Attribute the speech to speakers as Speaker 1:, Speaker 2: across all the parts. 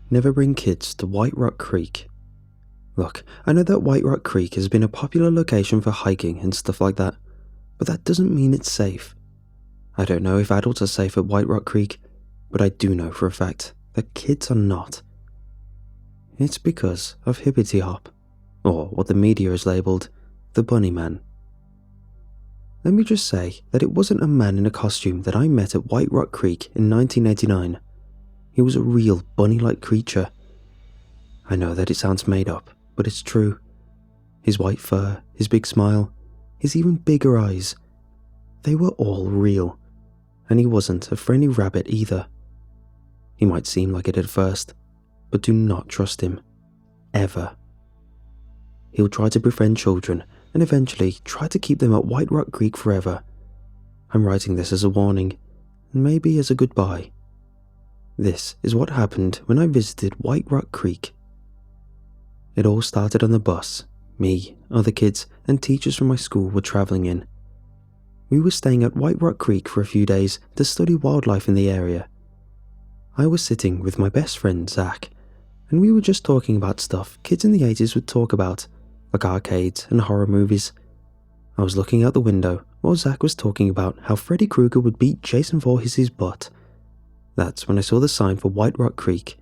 Speaker 1: Never bring kids to White Rock Creek. Look, I know that White Rock Creek has been a popular location for hiking and stuff like that, but that doesn't mean it's safe. I don't know if adults are safe at White Rock Creek, but I do know for a fact that kids are not. It's because of Hippity Hop, or what the media has labelled the Bunny Man. Let me just say that it wasn't a man in a costume that I met at White Rock Creek in 1989. He was a real bunny-like creature. I know that it sounds made up, but it's true. His white fur, his big smile, his even bigger eyes, they were all real. And he wasn't a friendly rabbit either. He might seem like it at first, but do not trust him. Ever. He'll try to befriend children and eventually try to keep them at White Rock Creek forever. I'm writing this as a warning, and maybe as a goodbye. This is what happened when I visited White Rock Creek. It all started on the bus me, other kids, and teachers from my school were travelling in. We were staying at White Rock Creek for a few days to study wildlife in the area. I was sitting with my best friend Zach, and we were just talking about stuff kids in the 80s would talk about, like arcades and horror movies. I was looking out the window while Zach was talking about how Freddy Krueger would beat Jason Voorhees' butt. That's when I saw the sign for White Rock Creek,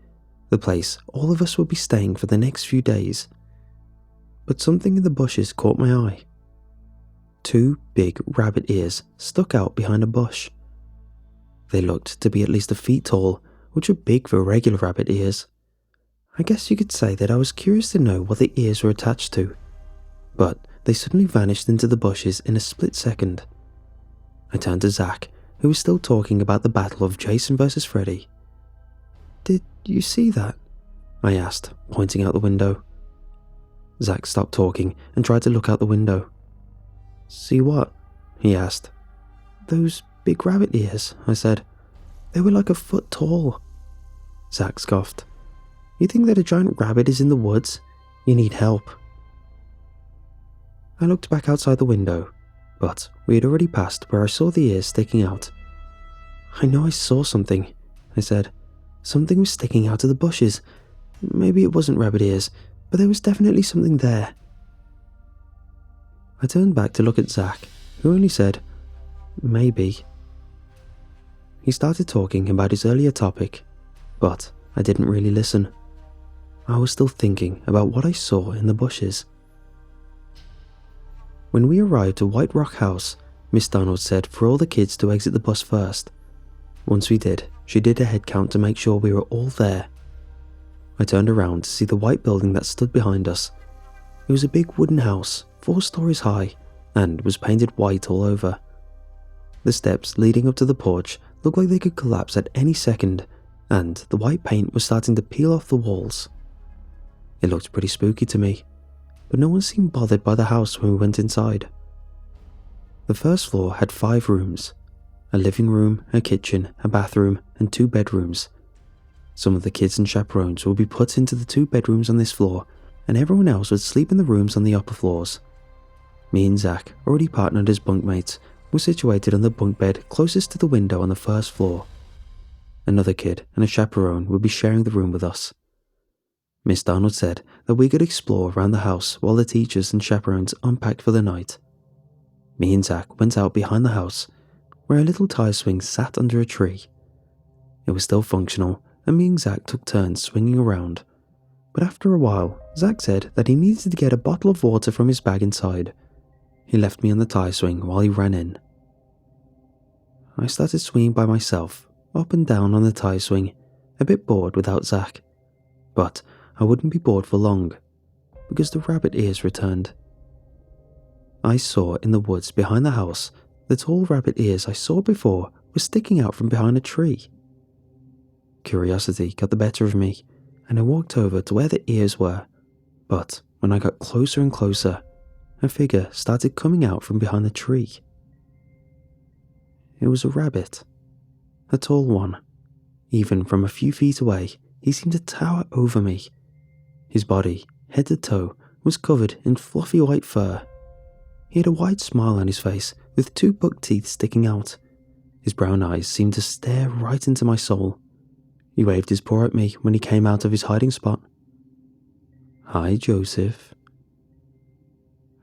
Speaker 1: the place all of us would be staying for the next few days. But something in the bushes caught my eye. 2 big rabbit ears stuck out behind a bush. They looked to be at least 1 feet tall, which were big for regular rabbit ears. I guess you could say that I was curious to know what the ears were attached to, but they suddenly vanished into the bushes in a split second. I turned to Zach, who was still talking about the battle of Jason versus Freddy. "Did you see that?" I asked, pointing out the window. Zach stopped talking and tried to look out the window. "See what?" he asked. "Those big rabbit ears," I said. "They were like 1 foot tall." Zach scoffed. "You think that a giant rabbit is in the woods? You need help." I looked back outside the window, but we had already passed where I saw the ears sticking out. "I know I saw something," I said. "Something was sticking out of the bushes. Maybe it wasn't rabbit ears, but there was definitely something there." I turned back to look at Zach, who only said, "Maybe." He started talking about his earlier topic, but I didn't really listen. I was still thinking about what I saw in the bushes. When we arrived at White Rock House, Miss Donald said for all the kids to exit the bus first. Once we did, she did a head count to make sure we were all there. I turned around to see the white building that stood behind us. It was a big wooden house, 4 stories high, and was painted white all over. The steps leading up to the porch looked like they could collapse at any second, and the white paint was starting to peel off the walls. It looked pretty spooky to me, but no one seemed bothered by the house when we went inside. The first floor had 5 rooms, a living room, a kitchen, a bathroom, and 2 bedrooms. Some of the kids and chaperones would be put into the 2 bedrooms on this floor, and everyone else would sleep in the rooms on the upper floors. Me and Zach, already partnered as bunkmates, were situated on the bunk bed closest to the window on the first floor. Another kid and a chaperone would be sharing the room with us. Miss Donald said that we could explore around the house while the teachers and chaperones unpacked for the night. Me and Zach went out behind the house, where a little tire swing sat under a tree. It was still functional, and me and Zach took turns swinging around. But after a while, Zach said that he needed to get a bottle of water from his bag inside. He left me on the tire swing while he ran in. I started swinging by myself, up and down on the tire swing, a bit bored without Zach. But I wouldn't be bored for long, because the rabbit ears returned. I saw in the woods behind the house the tall rabbit ears I saw before were sticking out from behind a tree. Curiosity got the better of me, and I walked over to where the ears were, but when I got closer and closer, a figure started coming out from behind the tree. It was a rabbit, a tall one. Even from a few feet away, he seemed to tower over me. His body, head to toe, was covered in fluffy white fur. He had a wide smile on his face, with 2 buck teeth sticking out. His brown eyes seemed to stare right into my soul. He waved his paw at me when he came out of his hiding spot. "Hi, Joseph."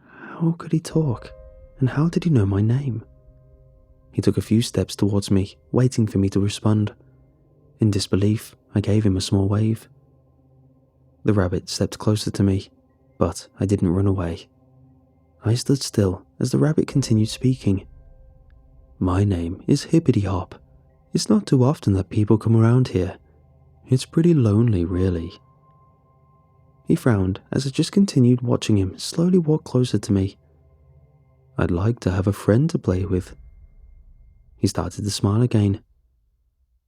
Speaker 1: How could he talk? And how did he know my name? He took a few steps towards me, waiting for me to respond. In disbelief, I gave him a small wave. The rabbit stepped closer to me, but I didn't run away. I stood still as the rabbit continued speaking. "My name is Hippity Hop. It's not too often that people come around here. It's pretty lonely, really." He frowned as I just continued watching him slowly walk closer to me. "I'd like to have a friend to play with." He started to smile again.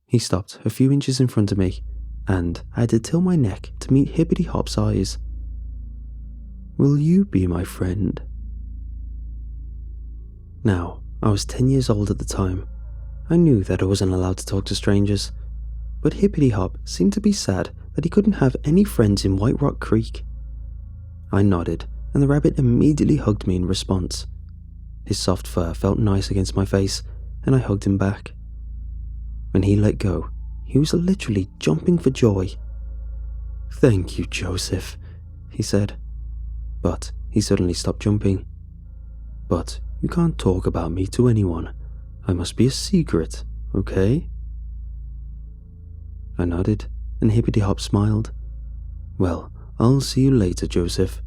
Speaker 1: He stopped a few inches in front of me, and I had to tilt my neck to meet Hippity Hop's eyes. "Will you be my friend?" Now, I was 10 years old at the time. I knew that I wasn't allowed to talk to strangers, but Hippity Hop seemed to be sad that he couldn't have any friends in White Rock Creek. I nodded, and the rabbit immediately hugged me in response. His soft fur felt nice against my face, and I hugged him back. When he let go, he was literally jumping for joy. "Thank you, Joseph," he said. But he suddenly stopped jumping. "But you can't talk about me to anyone. I must be a secret, okay?" I nodded, and Hippity Hop smiled. "Well, I'll see you later, Joseph."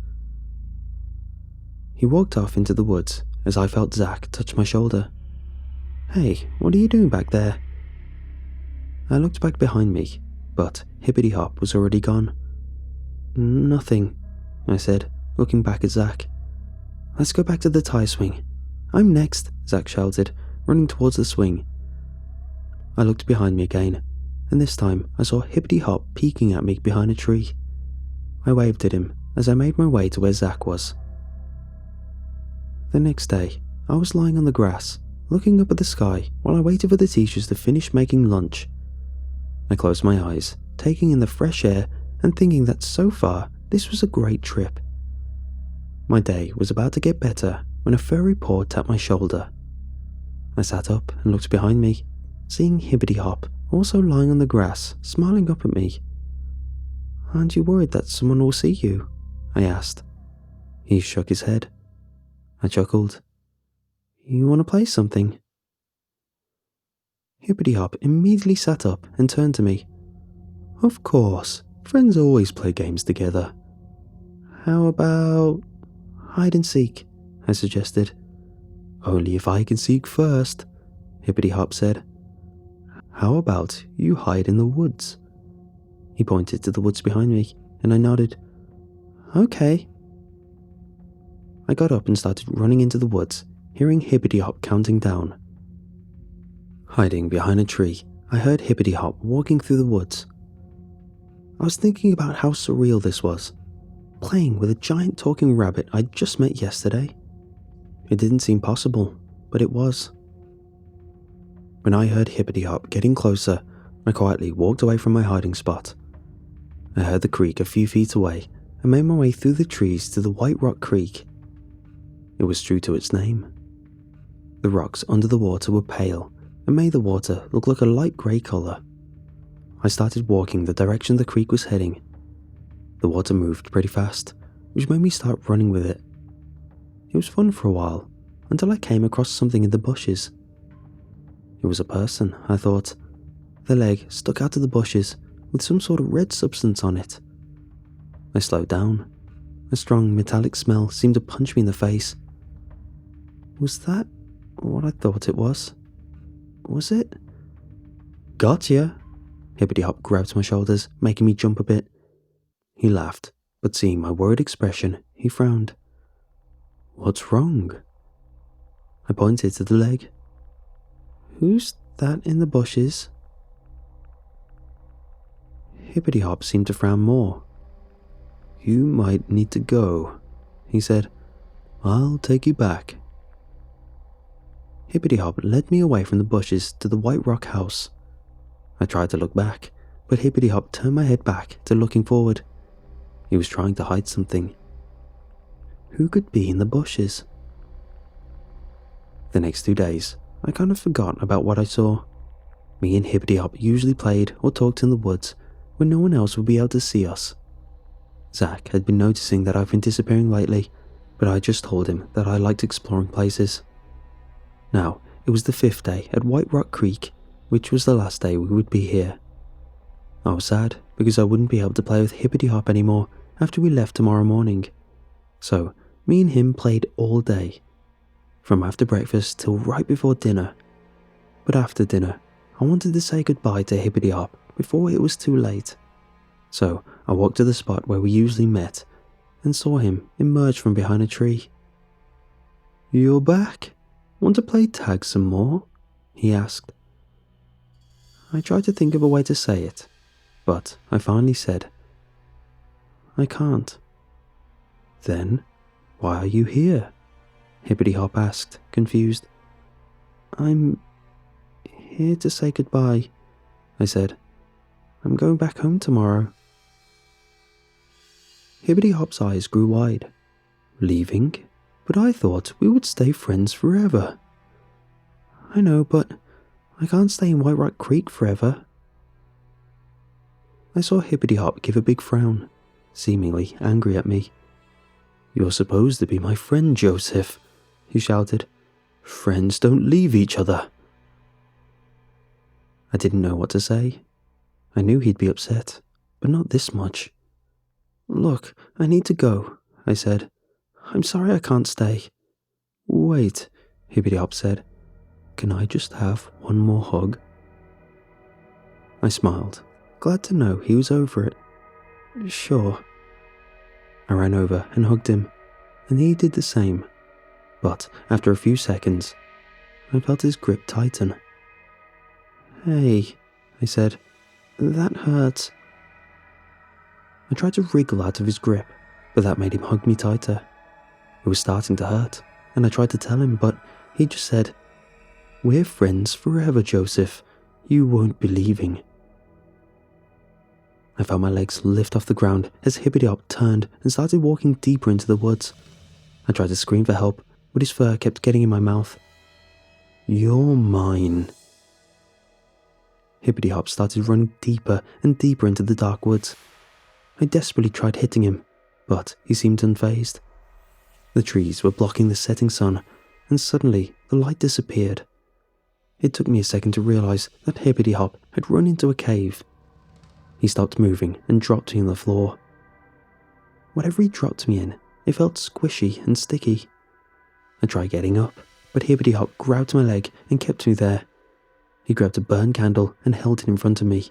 Speaker 1: He walked off into the woods as I felt Zach touch my shoulder. "Hey, what are you doing back there?" I looked back behind me, but Hippity Hop was already gone. "Nothing," I said, looking back at Zach. "Let's go back to the tire swing." "I'm next," Zach shouted, running towards the swing. I looked behind me again, and this time I saw Hippity Hop peeking at me behind a tree. I waved at him as I made my way to where Zach was. The next day, I was lying on the grass, looking up at the sky while I waited for the teachers to finish making lunch. I closed my eyes, taking in the fresh air and thinking that so far this was a great trip. My day was about to get better when a furry paw tapped my shoulder. I sat up and looked behind me, seeing Hippity Hop also lying on the grass, smiling up at me. "Aren't you worried that someone will see you?" I asked. He shook his head. I chuckled. "You want to play something?" Hippity Hop immediately sat up and turned to me. "Of course, friends always play games together." "How about hide and seek?" I suggested. "Only if I can seek first," Hippity Hop said. "How about you hide in the woods?" He pointed to the woods behind me, and I nodded. "Okay." I got up and started running into the woods, hearing Hippity Hop counting down. Hiding behind a tree, I heard Hippity Hop walking through the woods. I was thinking about how surreal this was, playing with a giant talking rabbit I'd just met yesterday. It didn't seem possible, but it was. When I heard Hippity Hop getting closer, I quietly walked away from my hiding spot. I heard the creek a few feet away and made my way through the trees to the White Rock Creek. It was true to its name. The rocks under the water were pale and made the water look like a light grey colour. I started walking the direction the creek was heading. The water moved pretty fast, which made me start running with it. It was fun for a while, until I came across something in the bushes. It was a person, I thought. The leg stuck out of the bushes with some sort of red substance on it. I slowed down. A strong metallic smell seemed to punch me in the face. Was that what I thought it was? Was it? "Gotcha!" Hippity Hop grabbed my shoulders, making me jump a bit. He laughed, but seeing my worried expression, he frowned. "What's wrong?" I pointed to the leg. "Who's that in the bushes?" Hippity Hop seemed to frown more. "You might need to go," he said. "I'll take you back." Hippity Hop led me away from the bushes to the White Rock house. I tried to look back, but Hippity Hop turned my head back to looking forward. He was trying to hide something. Who could be in the bushes? The next 2 days, I kind of forgot about what I saw. Me and Hippity Hop usually played or talked in the woods when no one else would be able to see us. Zach had been noticing that I've been disappearing lately, but I just told him that I liked exploring places. Now, it was the 5th day at White Rock Creek, which was the last day we would be here. I was sad because I wouldn't be able to play with Hippity Hop anymore after we left tomorrow morning. So, me and him played all day, from after breakfast till right before dinner. But after dinner, I wanted to say goodbye to Hippity Hop before it was too late. So, I walked to the spot where we usually met and saw him emerge from behind a tree. "You're back? Want to play tag some more?" he asked. I tried to think of a way to say it, but I finally said, "I can't." "Then, why are you here?" Hippity Hop asked, confused. "I'm here to say goodbye," I said. "I'm going back home tomorrow." Hippity Hop's eyes grew wide. "Leaving? But I thought we would stay friends forever." "I know, but I can't stay in White Rock Creek forever." I saw Hippity Hop give a big frown, seemingly angry at me. "You're supposed to be my friend, Joseph," he shouted. "Friends don't leave each other." I didn't know what to say. I knew he'd be upset, but not this much. "Look, I need to go," I said. "I'm sorry I can't stay." "Wait," Hippity Hop said. "Can I just have one more hug?" I smiled, glad to know he was over it. "Sure." I ran over and hugged him, and he did the same. But after a few seconds, I felt his grip tighten. "Hey," I said, "that hurts." I tried to wriggle out of his grip, but that made him hug me tighter. It was starting to hurt, and I tried to tell him, but he just said, "We're friends forever, Joseph. You won't be leaving." I felt my legs lift off the ground as Hippity Hop turned and started walking deeper into the woods. I tried to scream for help, but his fur kept getting in my mouth. "You're mine." Hippity Hop started running deeper and deeper into the dark woods. I desperately tried hitting him, but he seemed unfazed. The trees were blocking the setting sun, and suddenly the light disappeared. It took me a second to realize that Hippity Hop had run into a cave. He stopped moving and dropped me on the floor. Whatever he dropped me in, it felt squishy and sticky. I tried getting up, but Hippity Hop grabbed my leg and kept me there. He grabbed a burned candle and held it in front of me.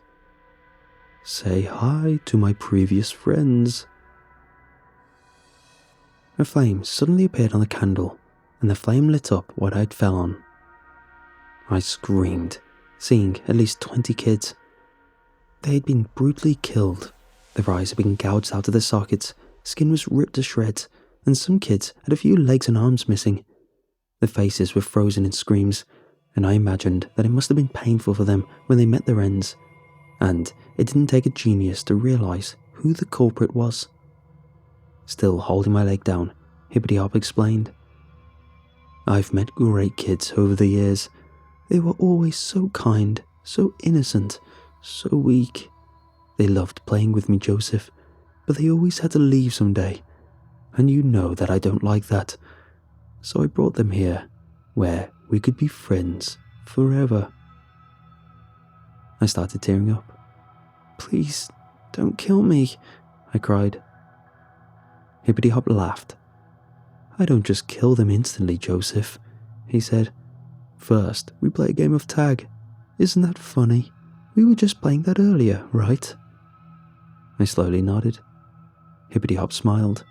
Speaker 1: "Say hi to my previous friends." A flame suddenly appeared on the candle, and the flame lit up what I'd fell on. I screamed, seeing at least 20 kids. They had been brutally killed. Their eyes had been gouged out of their sockets, skin was ripped to shreds, and some kids had a few legs and arms missing. Their faces were frozen in screams, and I imagined that it must have been painful for them when they met their ends. And it didn't take a genius to realize who the culprit was. Still holding my leg down, Hippity Hop explained. "I've met great kids over the years. They were always so kind, so innocent, so weak. They loved playing with me, Joseph, but they always had to leave someday. And you know that I don't like that. So I brought them here, where we could be friends forever." I started tearing up. "Please, don't kill me," I cried. Hippity Hop laughed. "I don't just kill them instantly, Joseph," he said. "First, we play a game of tag. Isn't that funny? We were just playing that earlier, right?" I slowly nodded. Hippity Hop smiled,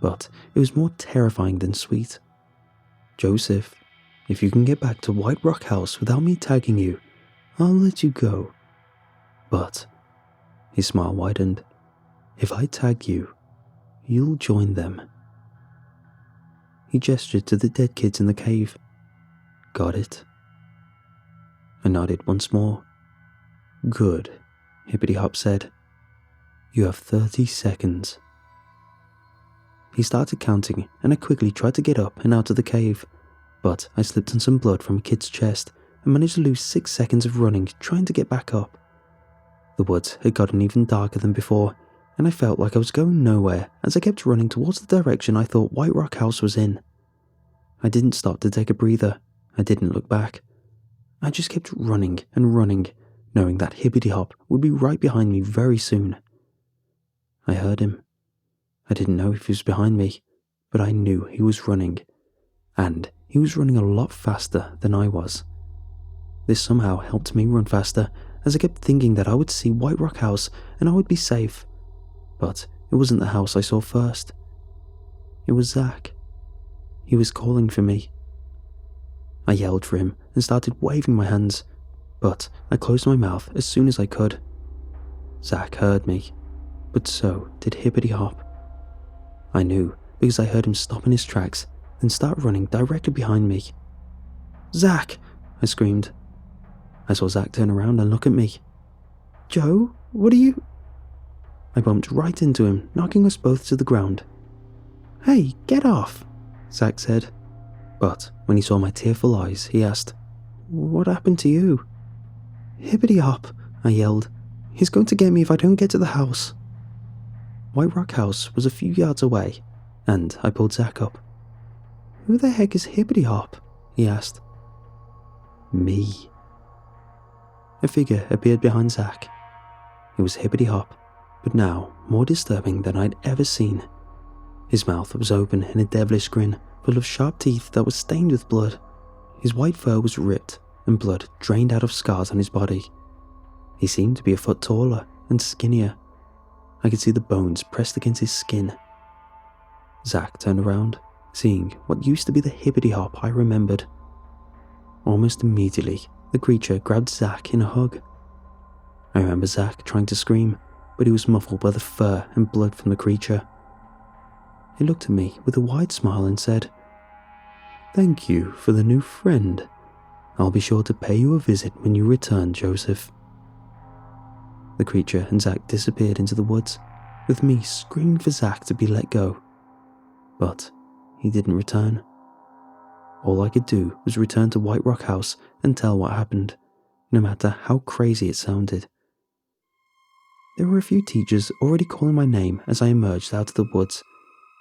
Speaker 1: but it was more terrifying than sweet. "Joseph, if you can get back to White Rock House without me tagging you, I'll let you go. But," his smile widened, "if I tag you, you'll join them." He gestured to the dead kids in the cave. "Got it?" I nodded once more. "Good," Hippity Hop said. "You have 30 seconds. He started counting, and I quickly tried to get up and out of the cave, but I slipped on some blood from a kid's chest and managed to lose 6 seconds of running trying to get back up. The woods had gotten even darker than before, and I felt like I was going nowhere as I kept running towards the direction I thought White Rock House was in. I didn't stop to take a breather. I didn't look back. I just kept running and running, knowing that Hippity Hop would be right behind me very soon. I heard him. I didn't know if he was behind me, but I knew he was running, and he was running a lot faster than I was. This somehow helped me run faster, as I kept thinking that I would see White Rock House and I would be safe. But it wasn't the house I saw first. It was Zach. He was calling for me. I yelled for him and started waving my hands, but I closed my mouth as soon as I could. Zach heard me, but so did Hippity Hop. I knew because I heard him stop in his tracks and start running directly behind me. "Zach!" I screamed. I saw Zach turn around and look at me. "Joe, what are you—" I bumped right into him, knocking us both to the ground. "Hey, get off," Zach said. But when he saw my tearful eyes, he asked, "What happened to you?" "Hippity Hop," I yelled. "He's going to get me if I don't get to the house." White Rock House was a few yards away, and I pulled Zach up. "Who the heck is Hippity Hop?" he asked. "Me." A figure appeared behind Zach. It was Hippity Hop, but now more disturbing than I'd ever seen. His mouth was open in a devilish grin, full of sharp teeth that were stained with blood. His white fur was ripped, and blood drained out of scars on his body. He seemed to be a foot taller and skinnier. I could see the bones pressed against his skin. Zach turned around, seeing what used to be the Hippity Hop I remembered. Almost immediately, the creature grabbed Zach in a hug. I remember Zach trying to scream, but he was muffled by the fur and blood from the creature. He looked at me with a wide smile and said, "Thank you for the new friend. I'll be sure to pay you a visit when you return, Joseph." The creature and Zach disappeared into the woods, with me screaming for Zach to be let go. But he didn't return. All I could do was return to White Rock House and tell what happened, no matter how crazy it sounded. There were a few teachers already calling my name as I emerged out of the woods,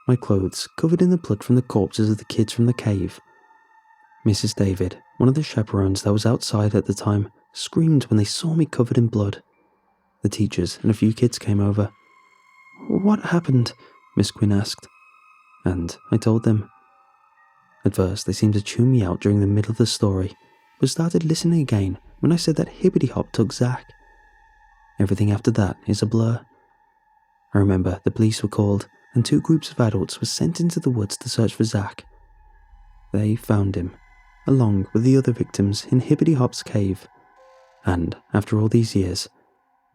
Speaker 1: my clothes covered in the blood from the corpses of the kids from the cave. Mrs. David, one of the chaperones that was outside at the time, screamed when they saw me covered in blood. The teachers and a few kids came over. "What happened?" Miss Quinn asked, and I told them. At first they seemed to tune me out during the middle of the story, but started listening again when I said that Hippity Hop took Zach. Everything after that is a blur. I remember the police were called, and 2 groups of adults were sent into the woods to search for Zach. They found him, along with the other victims in Hippity Hop's cave, and after all these years,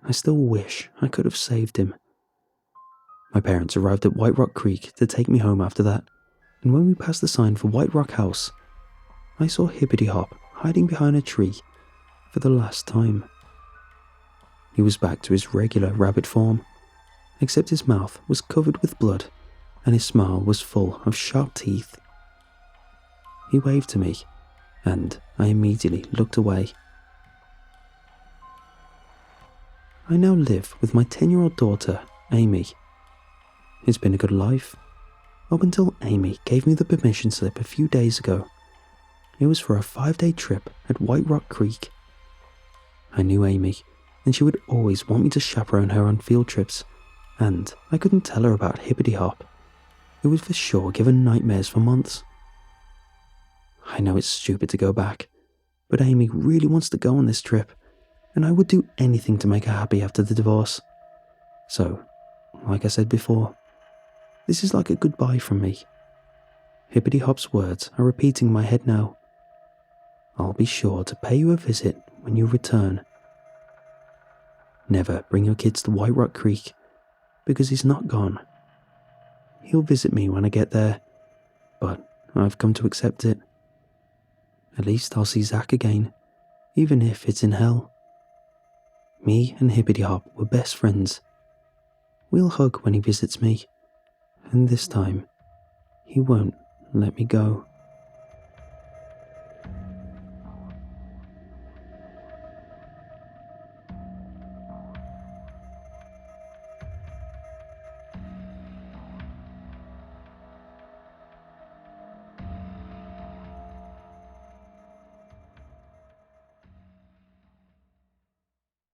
Speaker 1: I still wish I could have saved him. My parents arrived at White Rock Creek to take me home after that, and when we passed the sign for White Rock House, I saw Hippity Hop hiding behind a tree for the last time. He was back to his regular rabbit form, except his mouth was covered with blood and his smile was full of sharp teeth. He waved to me, and I immediately looked away. I now live with my 10-year-old daughter, Amy. It's been a good life, up until Amy gave me the permission slip a few days ago. It was for a 5-day trip at White Rock Creek. I knew Amy, and she would always want me to chaperone her on field trips, and I couldn't tell her about Hippity Hop. It would for sure give her nightmares for months. I know it's stupid to go back, but Amy really wants to go on this trip, and I would do anything to make her happy after the divorce. So, like I said before, this is like a goodbye from me. Hippity Hop's words are repeating in my head now. I'll be sure to pay you a visit when you return. Never bring your kids to White Rock Creek, because he's not gone. He'll visit me when I get there, but I've come to accept it. At least I'll see Zach again, even if it's in hell. Me and Hippity Hop were best friends. We'll hug when he visits me, and this time, he won't let me go.